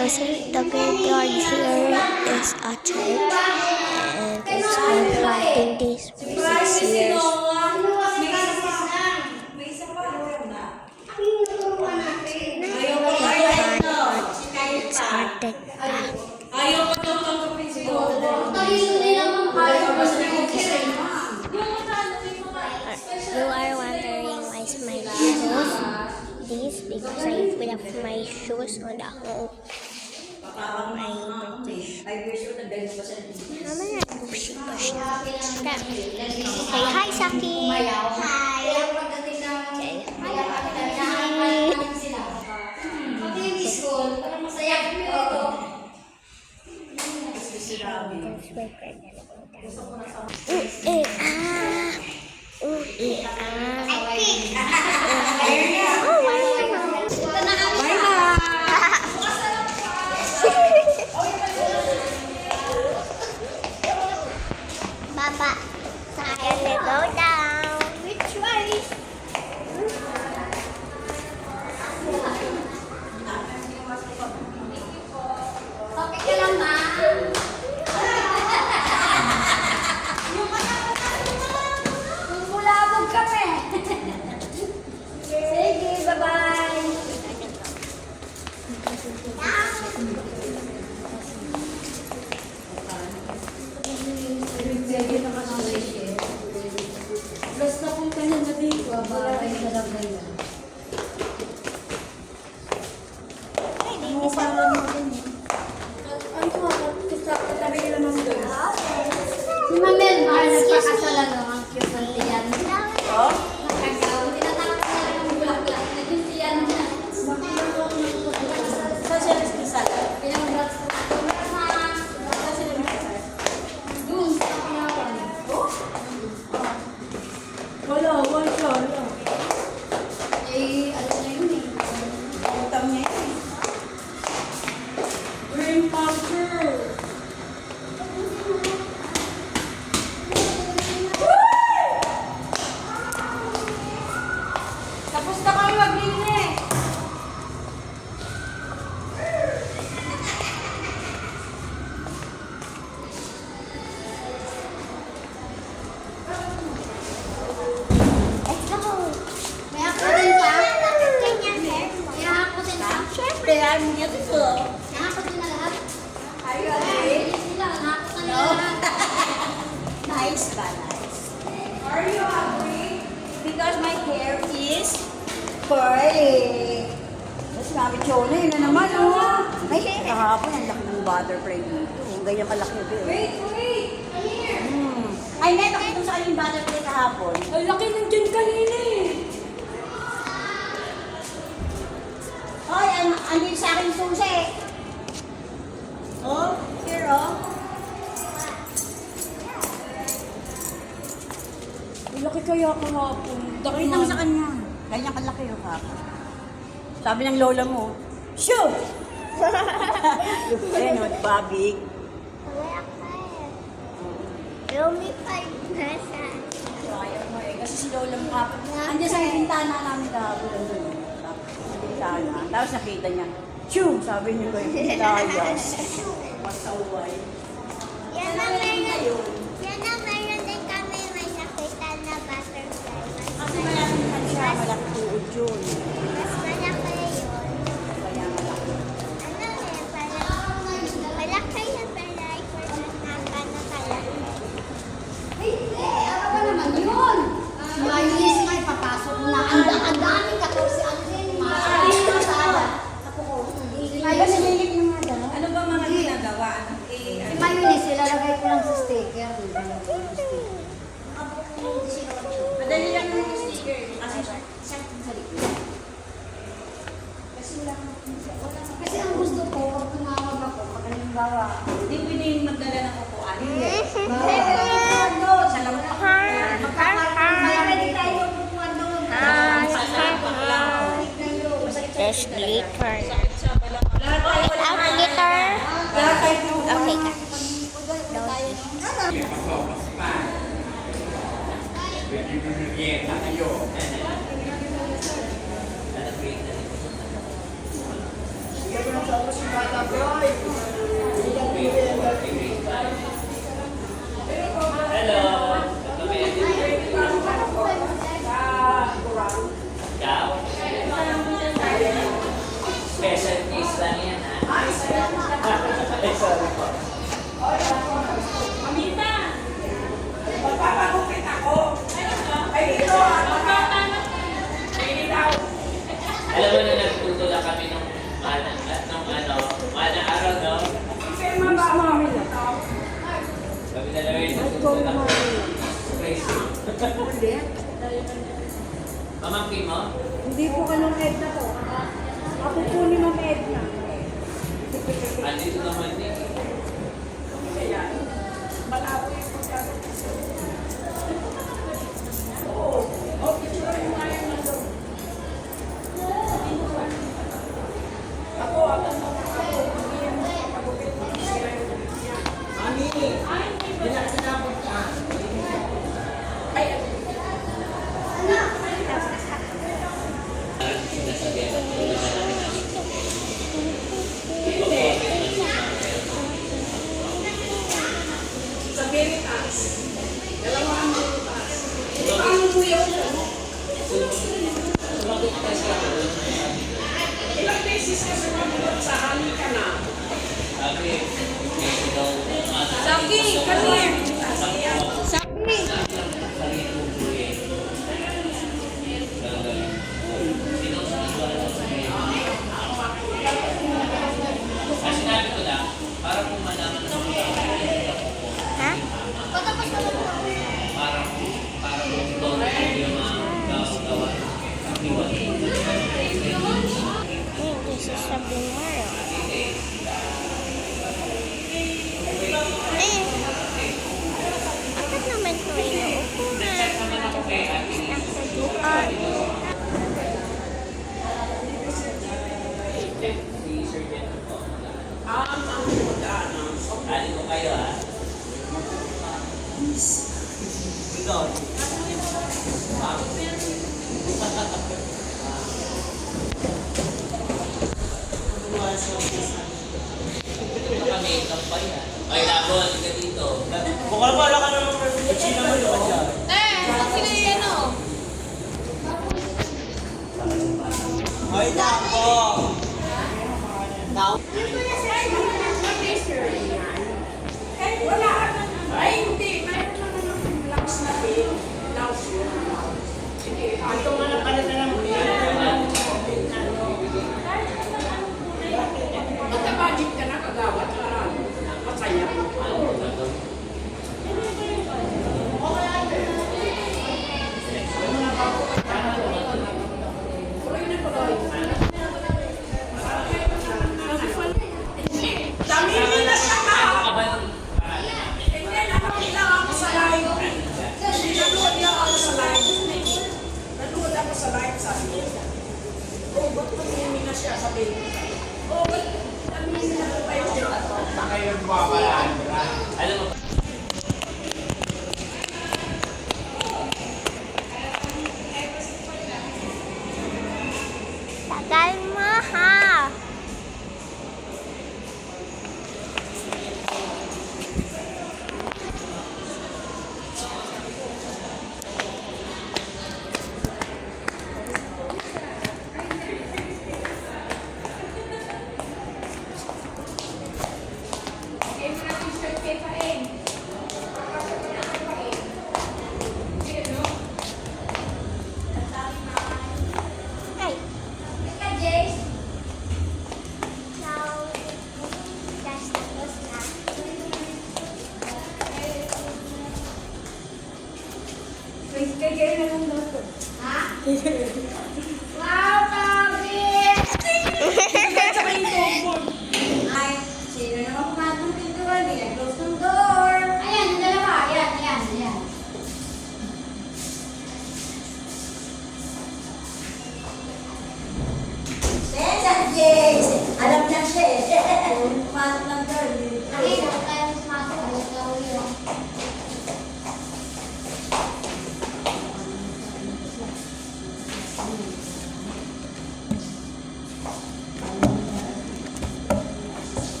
because the graveyard here is a church and it's been haunting this for 6 years. It's haunted pa. You are wondering why is my shoes this because I put up my shoes on the hole. Say hi, Saki. Hi. Papa, can we go down? Which way? Okay ka lang, ma? Bulabog kami. Sige, bye-bye. Basta kung kanya na dito, babay na lang na yan. Ano pa lang natin eh? Ano ka? Katabi ka naman doon. Si Mamel, mahal nagpakasalan ng ang cute ng tiyan. Oh? Nakagaw. Tinatawag na lang ang bulaklak. Naging tiyan na. Saan siya nagkasalan? Pinang-brats ko. Saan siya nagkasalan? Doon, sa Pinawan. Oh? Wala. Eh, alas na yun eh. Utang niya yun eh. Green Panther! Tapos na kami magbili. May ako din pa? May ako din pa? Siyempre, I'm beautiful. May ako din na lahat. Are you okay? Sila, nakakot na lahat. Nice ba? Nice. Are you happy? Because my hair is curly. Tapos Mami Chona, yun na naman, oh. May hair. Kahapon, ang laki ng butterfly dito. Ganyan kalaki ito. Wait! Ay, neto, kita sa kanyang butterfly kahapon. Ang laki ng dyan kanina eh. Hoy, andin sa akin susi. Oh, here oh. Ang laki kaya kahapon. Pakita mo sa kanya. Ganyan kalaki yung kahapon. Sabi ng lola mo, shoo! Ayun, babig. Lumipad na siya. Ayaw mo eh. Kasi si lola mo kahapon. Andiyan sa bintana namin kahapon. Sa bintana. Tapos nakita niya, shoo! Sabi niyo ko yung layas. Pasaway. Yan na meron din kami may nakitan na butterfly. Kasi malaki siya, malaki tuod yun. Mas malaki yun. Kaya malaki. Malaki yun pero ay naka na kaya. Hindi, ano ba naman yun? Mayunis nga, ipapasok mo na. Ang daming 14 ano din. Maaari na sa ada. Kasi nilip yung mga daw. Ano ba mga ginagawa? Si mayunis, ilalagay ko lang sa sticker. Madali lang yung sticker. Kasi Kasi ang gusto ko, pag tumawag ako, pag halimbawa, hindi pwede yung magdala ng upuan. sa labas ako. Magkakaroon tayo pupuan doon. There's glitter. Lahat tayo wala. Ang glitter. Lahat tayo Okay ka. Ito na sa oras yung Special case lang yan, ha? Ay, sorry po. Magpapagupit ako. Ay, ito. Alam mo na nagtuto lang kami nung mana araw, no? Kami na lang yung nagtuto lang. Crazy. Mamangkin mo? Hindi po ka nung Edna po. Ako po ni Ma'am Edna. Andito naman din. Malabo yung pagkakaroon. Sa Veritas. Dalawa ang Veritas. Ang buyaw ko. Ilang beses ka sumagot sa hali ka na. Sabi, kasi daw, Saki, come here. Saki. Kasi sinabi ko lang, para kung malaman na Ha? Patapos na lang ako. para kung tono yung mga gawa. This is a bumaro. Eh, bakit naman ito inuupo na? Si Sir Jen po. Ang pagdaan. Ali ko kayo, ha? Ikaw. Naka-makeup pa yan. Ay, labon, ka dito. Bukal pala ka naman ng China mo, diba siya? Ay, tako! Wala ka. Ay, hindi. Mayroon na naman laos na pin. Laos yun. Sige. Ito nga na pala na lang. Magka-budget ka na kagawad para masaya. Dami na siya ka. Hindi, nakakita ako sa live. Nanood niya ako sa live. Nanood ako sa live, sabi niya. Oh, ba't tumingin na siya? Sabi niya. Oh, ba't tumingin na ba yun? Alam mo, Tagal mo ha! Ay! Ika, Jace. Now, that's tapos na. Kaya na lang daw to. Ha? Wow, Pabit! Ay, sino naman pumasok ng pintuan? Hindi nag-close ng door. Ayan, yung dalawa. Ayan, ayan, ayan. Jace! Alam na siya eh. Pumasok ng door. Ay, huwag tayong pumasok. Alas na ulo.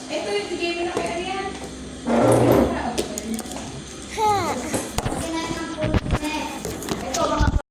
Ito yung bigay mo na kaya